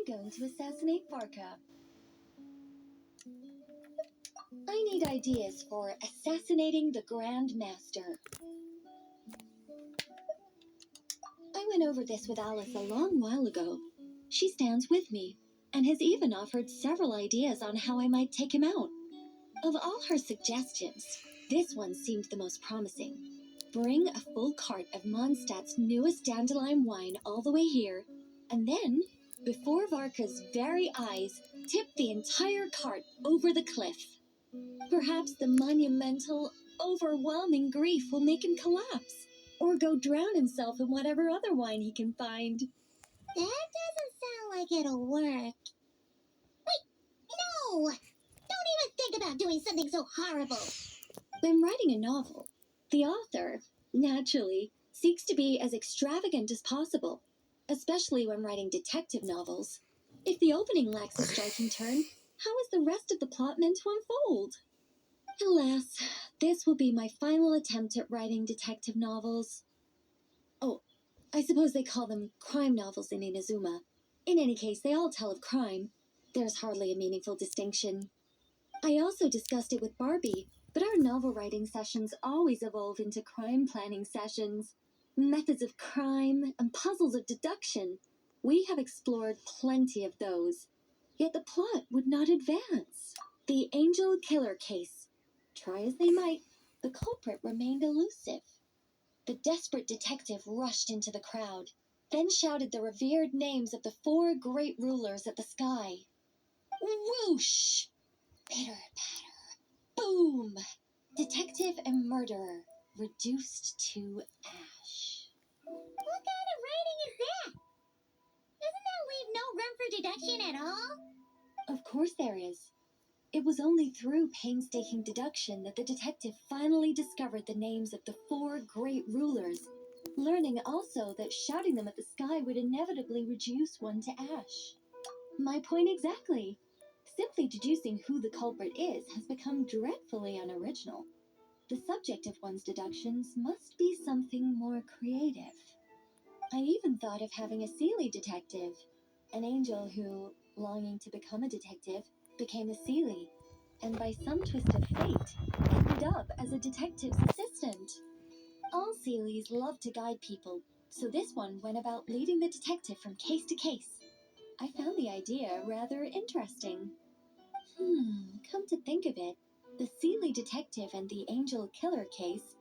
I'm going to assassinate Varka. I need ideas for assassinating the Grand Master. I went over this with Alice a long while ago. She stands with me, and has even offered several ideas on how I might take him out. Of all her suggestions, this one seemed the most promising. Bring a full cart of Mondstadt's newest dandelion wine all the way here, and then, before Varka's very eyes, tip the entire cart over the cliff. Perhaps the monumental, overwhelming grief will make him collapse, or go drown himself in whatever other wine he can find. That doesn't sound like it'll work. Wait, no! Don't even think about doing something so horrible. When writing a novel, the author, naturally, seeks to be as extravagant as possible, especially when writing detective novels. If the opening lacks a striking turn, how is the rest of the plot meant to unfold? Alas, this will be my final attempt at writing detective novels. Oh, I suppose they call them crime novels in Inazuma. In any case, they all tell of crime. There's hardly a meaningful distinction. I also discussed it with Barbie, but our novel writing sessions always evolve into crime planning sessions. Methods of crime and puzzles of deduction. We have explored plenty of those. Yet the plot would not advance. The Angel Killer case. Try as they might, the culprit remained elusive. The desperate detective rushed into the crowd, then shouted the revered names of the 4 great rulers at the sky. Whoosh! Pitter-patter. Boom! Detective and murderer reduced to ash. What kind of writing is that? Doesn't that leave no room for deduction at all? Of course there is. It was only through painstaking deduction that the detective finally discovered the names of the 4 great rulers, learning also that shouting them at the sky would inevitably reduce one to ash. My point exactly. Simply deducing who the culprit is has become dreadfully unoriginal. The subject of one's deductions must be something more creative. I even thought of having a Seelie detective, an angel who, longing to become a detective, became a Seelie, and by some twist of fate, ended up as a detective's assistant. All Seelies love to guide people, so this one went about leading the detective from case to case. I found the idea rather interesting. Come to think of it, the Seelie detective and the Angel Killer case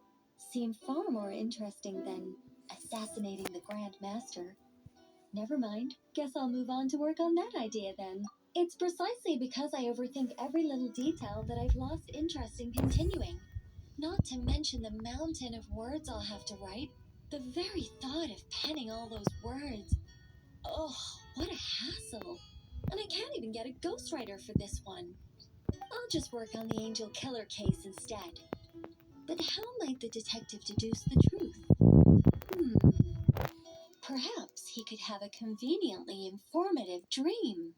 seem far more interesting than assassinating the Grand Master. Never mind, guess I'll move on to work on that idea then. It's precisely because I overthink every little detail that I've lost interest in continuing. Not to mention the mountain of words I'll have to write. The very thought of penning all those words. Oh, what a hassle. And I can't even get a ghostwriter for this one. I'll just work on the Angel Killer case instead. But how might the detective deduce the truth? Perhaps he could have a conveniently informative dream.